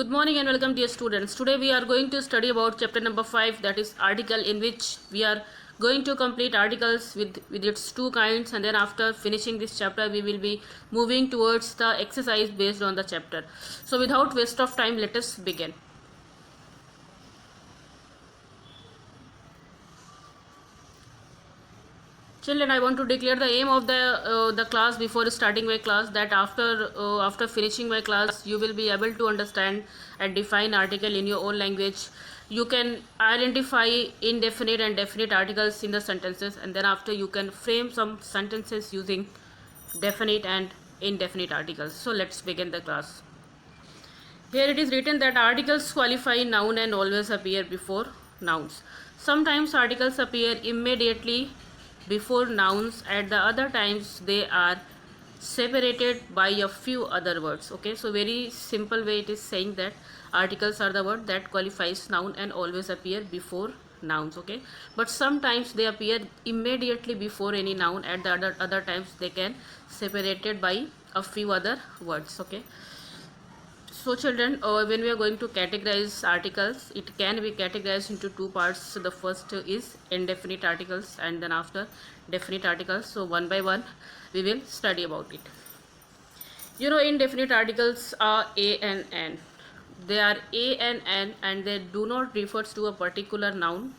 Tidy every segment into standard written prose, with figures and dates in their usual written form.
Good morning and welcome dear students. Today we are going to study about chapter number 5, that is article, in which we are going to complete articles with its two kinds, and then after finishing this chapter we will be moving towards the exercise based on the chapter. So without waste of time, let us begin. Children, I want to declare the aim of the class before starting my class, that after finishing my class you will be able to understand and define article in your own language. You can identify indefinite and definite articles in the sentences, and then after you can frame some sentences using definite and indefinite articles. So let's begin the class. Here it is written that articles qualify noun and always appear before nouns. Sometimes articles appear immediately before nouns, at the other times they are separated by a few other words. Okay, so very simple way it is saying that articles are the word that qualifies noun and always appear before nouns. Okay, but sometimes they appear immediately before any noun, at the other times they can separated by a few other words. Okay, so children, when we are going to categorize articles, it can be categorized into two parts. So the first is indefinite articles and then after definite articles. So one by one we will study about it. You know, indefinite articles are a and an. They are a and an, and they do not refer to a particular noun.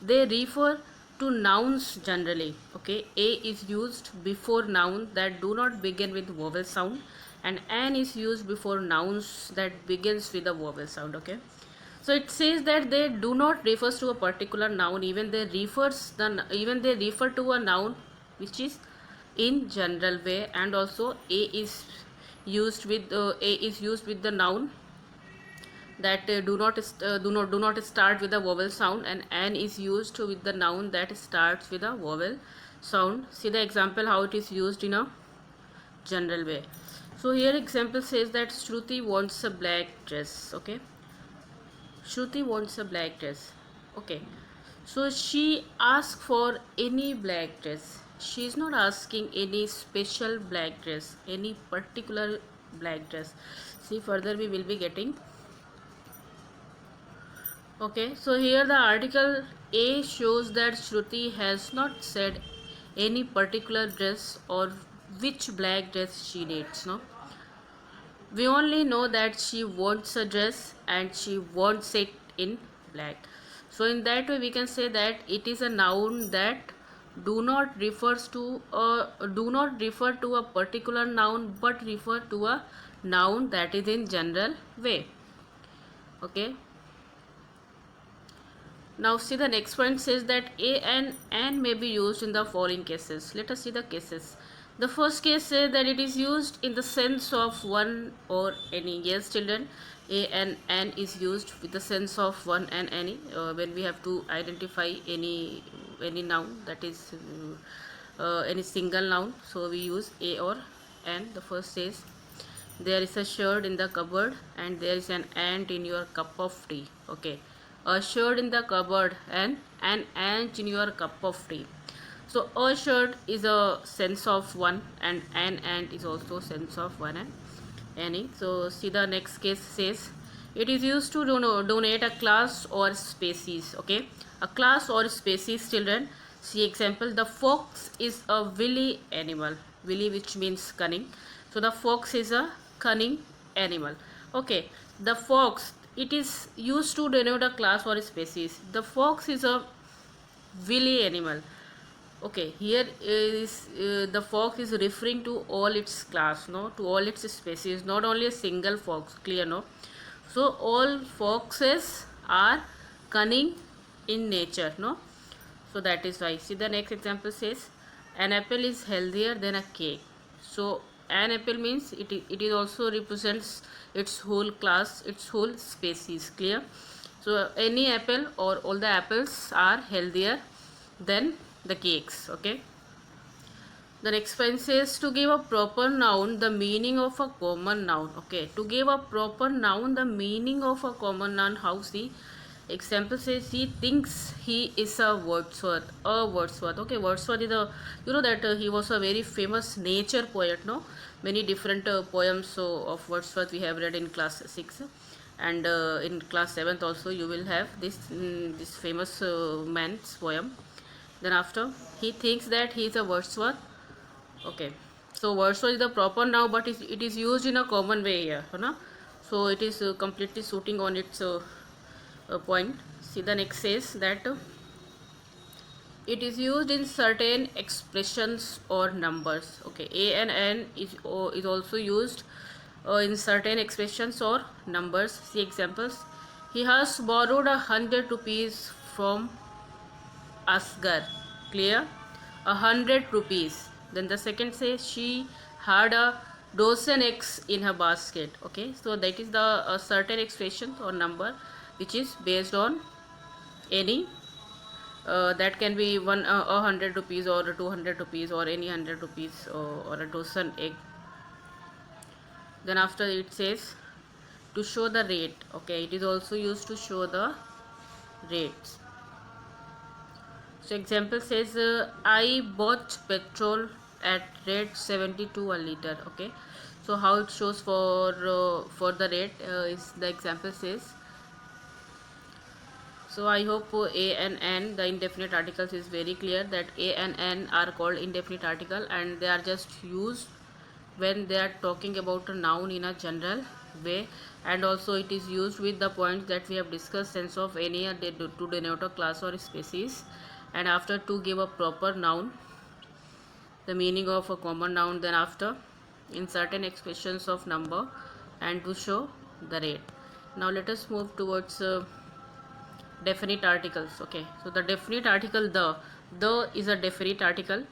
They refer to nouns generally. Okay, a is used before noun that do not begin with vowel sound, and an is used before nouns that begins with a vowel sound. Okay, so it says that they do not refers to a particular noun, even they refer to a noun which is in general way, and also a is used with the noun that do not start with a vowel sound, and an is used with the noun that starts with a vowel sound. See the example how it is used in a general way. So here example says that Shruti wants a black dress. Okay, Shruti wants a black dress. Okay, so she asks for any black dress. She is not asking any special black dress, any particular black dress. See, further we will be getting. Okay, so here the article A shows that Shruti has not said any particular dress or which black dress she needs. No, we only know that she wants a dress and she wants it in black. So in that way we can say that it is a noun that do not refer to a particular noun, but refer to a noun that is in general way. Okay, now see the next point says that a and may be used in the following cases. Let us see the cases. The first case says that it is used in the sense of one or any. Yes children, a and an is used with the sense of one and any when we have to identify any noun, that is any single noun. So we use a or an. The first says there is a shirt in the cupboard and there is an ant in your cup of tea. Okay, a shirt in the cupboard and an ant in your cup of tea. So a shirt is a sense of one and an ant is also sense of one and any. So see the next case says it is used to donate a class or species. Okay, a class or species, children. See example, the fox is a wily animal. Wily, which means cunning. So the fox is a cunning animal. Okay, the fox, it is used to denote a class or a species. The fox is a wily animal. Okay, here is the fox is referring to all its class, no, to all its species, not only a single fox. Clear, no? So all foxes are cunning in nature, no? So that is why. See the next example says an apple is healthier than a cake. So an apple means it is also represents its whole class, its whole species. Clear? So any apple or all the apples are healthier than the cakes. Okay, the next one says to give a proper noun the meaning of a common noun. Okay, to give a proper noun the meaning of a common noun. How? See example says he thinks he is a Wordsworth. Okay, Wordsworth is a, you know that he was a very famous nature poet. No, many different poems of Wordsworth we have read in class 6. and in class 7th also you will have this famous man's poem. Then after, he thinks that he is a Wordsworth. Okay, so Wordsworth is the proper noun, but it is used in a common way here, you know? So it is completely suiting on its point. See, the next says that it is used in certain expressions or numbers. Okay, a and n is also used in certain expressions or numbers. See examples. He has borrowed 100 rupees from Asgar. Clear? 100 rupees. Then the second says she had a dozen eggs in her basket. Okay, so that is the certain expression or number which is based on any that can be 100 rupees or 200 rupees or any 100 rupees or a dozen egg. Then after it says to show the rate. Okay, it is also used to show the rates. So example says I bought petrol at rate 72 a liter. Okay, so how it shows for the rate is the example says. So I hope a and n, the indefinite articles, is very clear that a and n are called indefinite article, and they are just used when they are talking about a noun in a general way, and also it is used with the points that we have discussed, sense of any to denote a class or species, and after to give a proper noun, the meaning of a common noun, then after in certain expressions of number, and to show the rate. Now let us move towards definite articles. Okay, so the definite article the is a definite article.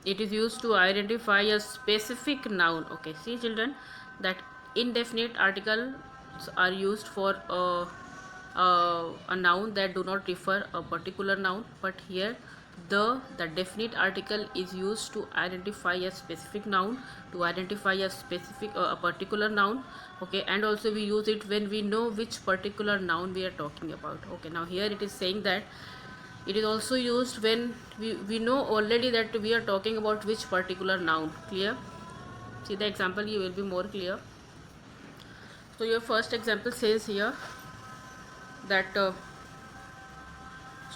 It is used to identify a specific noun. Okay, see children, that indefinite articles are used for a noun that do not refer a particular noun, but here the definite article is used to identify a specific noun, to identify a specific a particular noun. Okay, and also we use it when we know which particular noun we are talking about. Okay, now here it is saying that it is also used when we know already that we are talking about which particular noun. Clear? See the example, you will be more clear. So your first example says here that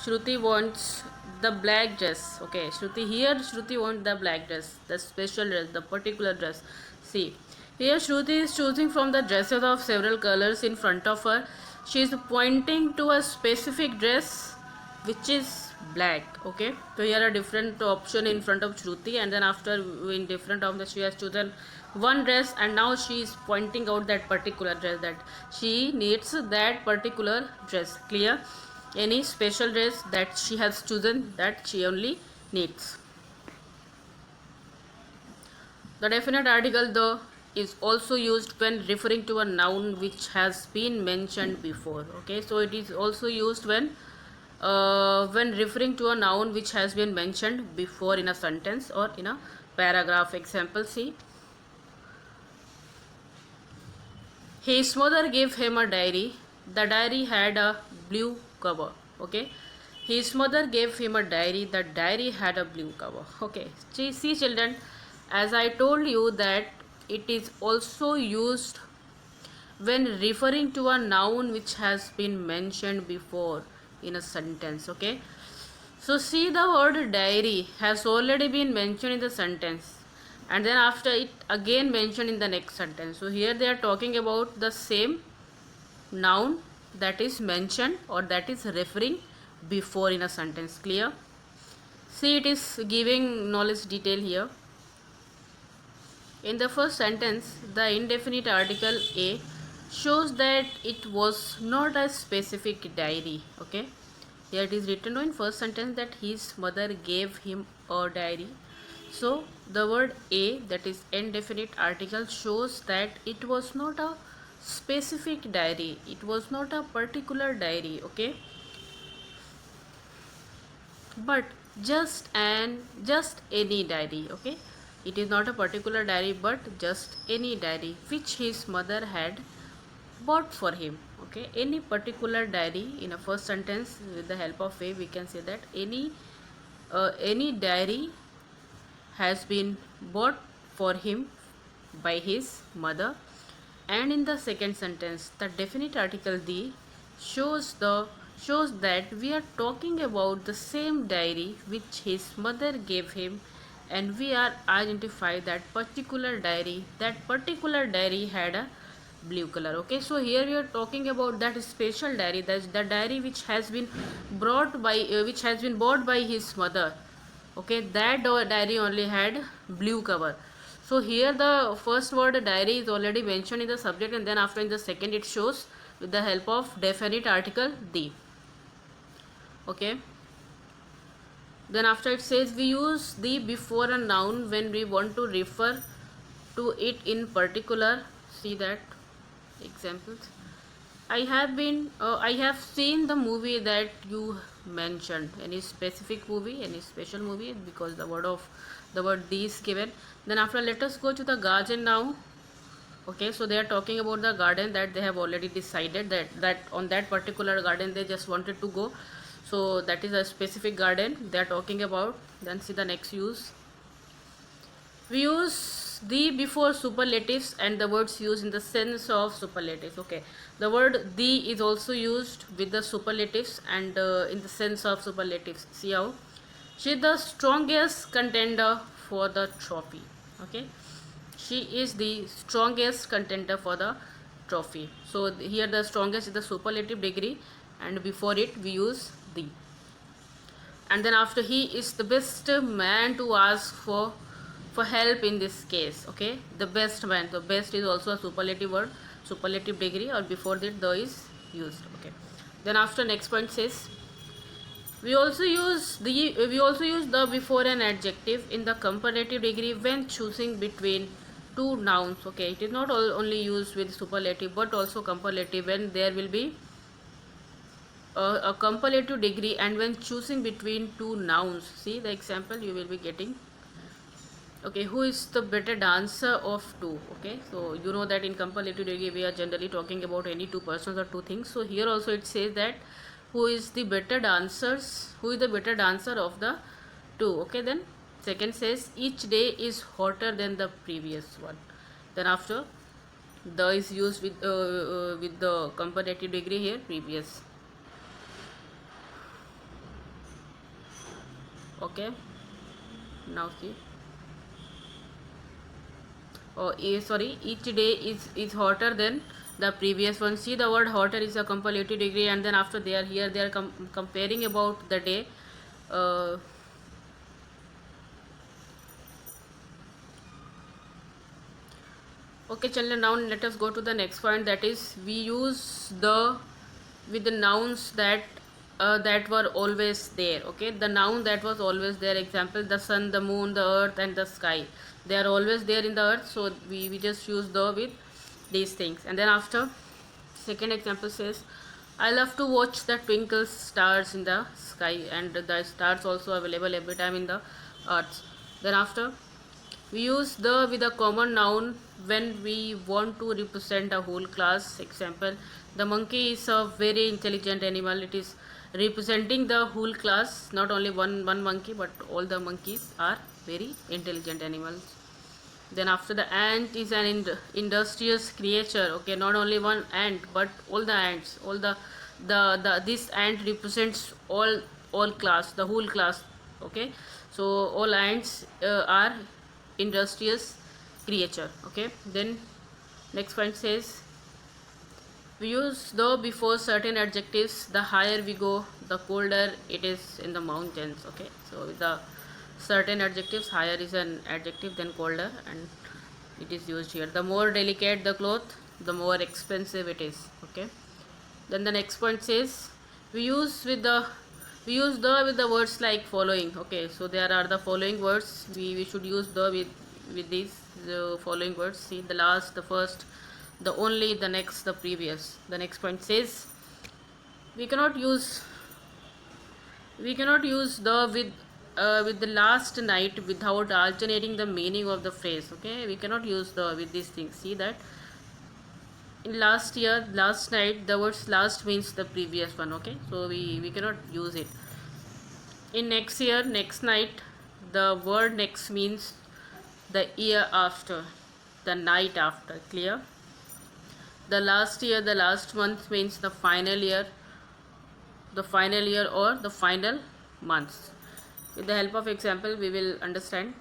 Shruti wants the black dress. Okay, Shruti wants the black dress, the special dress, the particular dress. See, here Shruti is choosing from the dresses of several colors in front of her. She is pointing to a specific dress which is black. Okay, so here a different option in front of Shruti, and then after in different of the she has chosen one dress, and now she is pointing out that particular dress, that she needs that particular dress. Clear? Any special dress that she has chosen, that she only needs. The definite article the is also used when referring to a noun which has been mentioned before. Okay, so it is also used when referring to a noun which has been mentioned before in a sentence or in a paragraph. Example, see, his mother gave him a diary. The diary had a blue cover. Okay, his mother gave him a diary. The diary had a blue cover. Okay, see children, as I told you that it is also used when referring to a noun which has been mentioned before in a sentence. Okay, so see, the word diary has already been mentioned in the sentence, and then after it again mentioned in the next sentence. So here they are talking about the same noun that is mentioned or that is referring before in a sentence. Clear? See, it is giving knowledge detail here. In the first sentence, the indefinite article a shows that it was not a specific diary. Okay, here it is written in first sentence that his mother gave him a diary. So the word a, that is indefinite article, shows that it was not a specific diary, it was not a particular diary. Okay, but just any diary. Okay, it is not a particular diary but just any diary which his mother had bought for him. Okay, any particular diary. In a first sentence, with the help of a, we can say that any diary has been bought for him by his mother. And in the second sentence, the definite article the shows that we are talking about the same diary which his mother gave him, and we are identify that particular diary. That particular diary had a blue color. Okay, so here we are talking about that special diary, that's the diary which has been which has been bought by his mother. Okay, that diary only had blue cover. So here the first word diary is already mentioned in the subject, and then after in the second it shows with the help of definite article the. Okay, then after it says we use the before a noun when we want to refer to it in particular. See that examples. I have seen the movie that you mentioned. Any specific movie, any special movie? Because the word the is given. Then after, let us go to the garden now. Okay, so they are talking about the garden that they have already decided that on that particular garden they just wanted to go. So that is a specific garden they are talking about. Then see the next use. We use the before superlatives and the words used in the sense of superlatives. Okay, the word the is also used with the superlatives and in the sense of superlatives. See how she is the strongest contender for the trophy. Okay, she is the strongest contender for the trophy. So here the strongest is the superlative degree, and before it we use the. And then after, he is the best man to ask for help in this case. Okay, the best man, the best is also a superlative word, superlative degree, or before that the is used. Okay, then after, next point says we also use the before an adjective in the comparative degree when choosing between two nouns. Okay, it is not only used with superlative but also comparative when there will be a comparative degree and when choosing between two nouns. See the example you will be getting. Okay, who is the better dancer of two? Okay, so you know that in comparative degree we are generally talking about any two persons or two things. So here also it says that who is the better dancer of the two. Okay, then second says each day is hotter than the previous one. Then after, the is used with the comparative degree here, previous. Okay, now see, sorry, each day is hotter than the previous one. See, the word hotter is a comparative degree, and then after, they are comparing about the day. Okay, children, now let us go to the next point, that is we use the with the nouns that were always there. Okay, the noun that was always there, example the sun, the moon, the earth, and the sky, they are always there in the earth, so we just use the with these things. And then after, second example says I love to watch the twinkle stars in the sky, and the stars also available every time in the earth. Then after, we use the with a common noun when we want to represent a whole class. Example, the monkey is a very intelligent animal. It is representing the whole class, not only one monkey, but all the monkeys are very intelligent animals. Then after, the ant is an industrious creature. Okay, not only one ant but all the ants, all the this ant represents all class, the whole class. Okay, so all ants are industrious creature. Okay, then next point says we use the before certain adjectives. The higher we go, the colder it is in the mountains. Okay, so with the certain adjectives, higher is an adjective, then colder, and it is used here. The more delicate the cloth, the more expensive it is. Okay, then the next point says we use the with the words like following. Okay, so there are the following words, we should use the with these following words. See, the last, the first, the only, the next, the previous. The next point says we cannot use the with the last night without alternating the meaning of the phrase. Okay, we cannot use the with these things. See that in last year, last night, the words last means the previous one. Okay, so we cannot use it. In next year, next night, the word next means the year after, the night after. Clear? The last year, the last month means the final year, or the final months. With the help of example, we will understand.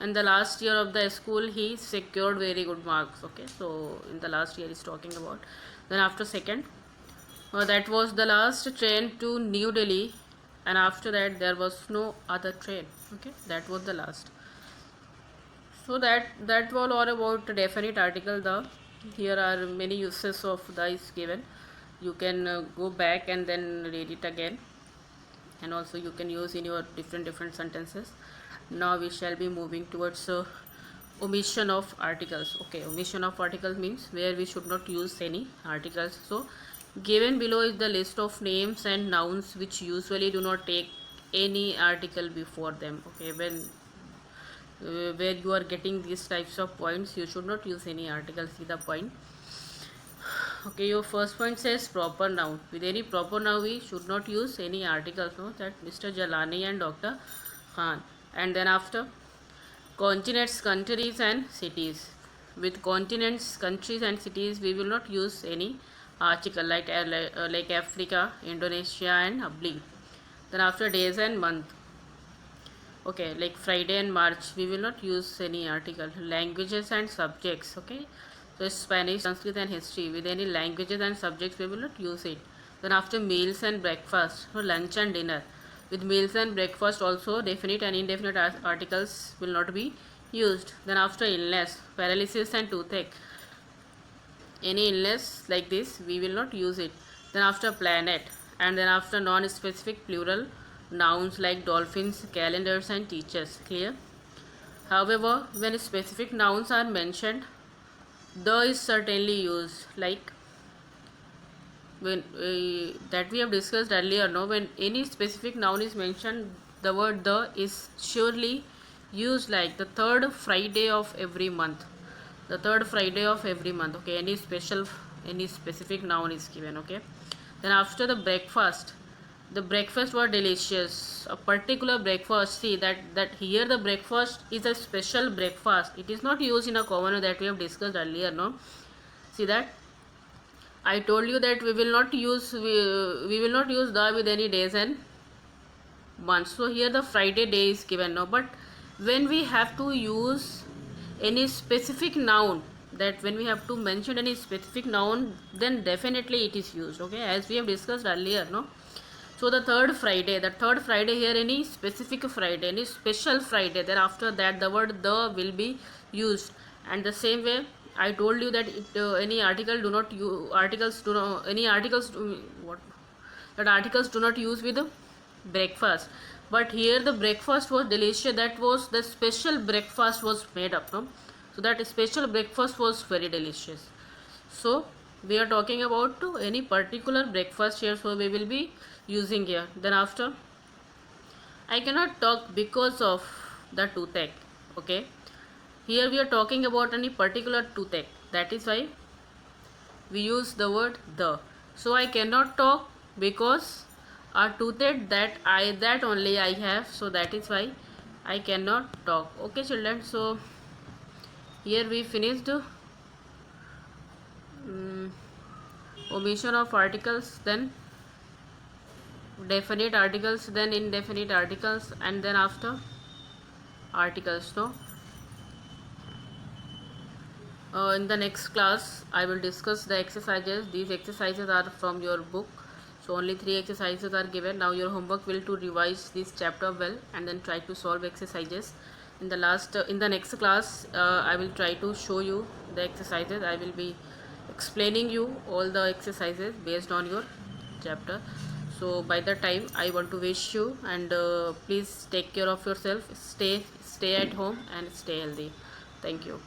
In the last year of the school, he secured very good marks. Okay, so in the last year, is talking about. Then after second, that was the last train to New Delhi, and after that there was no other train. Okay, that was the last. So that was all about the definite article. The here are many uses of the is given. You can go back and then read it again, and also you can use in your different sentences. Now we shall be moving towards omission of articles. Okay, omission of articles means where we should not use any articles. So given below is the list of names and nouns which usually do not take any article before them. Okay, when where you are getting these types of points, you should not use any article. See the point. Okay, your first point says proper noun. With any proper noun, we should not use any articles. No, that Mr. Jalani and Dr. Khan. And then after, continents, countries, and cities. With continents, countries, and cities, we will not use any article like Africa, Indonesia, and Abli. Then after, days and month. Okay, like Friday and March, we will not use any article. Languages and subjects. Okay, so Spanish, Sanskrit, and history. With any languages and subjects, we will not use it. Then after, meals and breakfast, so lunch and dinner. With meals and breakfast also, definite and indefinite articles will not be used. Then after, illness, paralysis, and toothache. Any illness like this, we will not use it. Then after, planet, and then after, non-specific plural nouns like dolphins, calendars, and teachers. Clear? However, when specific nouns are mentioned, the is certainly used. Like when that we have discussed earlier. No, when any specific noun is mentioned, the word the is surely used. Like the third Friday of every month. The third Friday of every month. Okay, any specific noun is given. Okay, then after the breakfast, the breakfast were delicious. A particular breakfast. See that here the breakfast is a special breakfast. It is not used in a common way that we have discussed earlier. No, see that I told you that we will not use the with any days and months. So here the Friday day is given. No, but when we have to use any specific noun, that when we have to mention any specific noun, then definitely it is used. Okay, as we have discussed earlier. No. So the third Friday here, any specific Friday, any special Friday, then after that the word the will be used. And the same way I told you that any article do not use articles do not any articles what that articles do not use with breakfast. But here the breakfast was delicious. That was the special breakfast was made up. No? So that special breakfast was very delicious. So we are talking about any particular breakfast here, so we will be using here. Then after, I cannot talk because of the toothache. Okay, here we are talking about any particular toothache. That is why we use the word the. So I cannot talk because a toothache that only I have. So that is why I cannot talk. Okay, children. So here we finished omission of articles, then definite articles, then indefinite articles, and then after articles. No, in the next class I will discuss the exercises. These exercises are from your book, so only 3 exercises are given. Now your homework will to revise this chapter well and then try to solve exercises. In the next class I will try to show you the exercises. I will be explaining you all the exercises based on your chapter. So by the time I want to wish you, and please take care of yourself, stay at home and stay healthy. Thank you.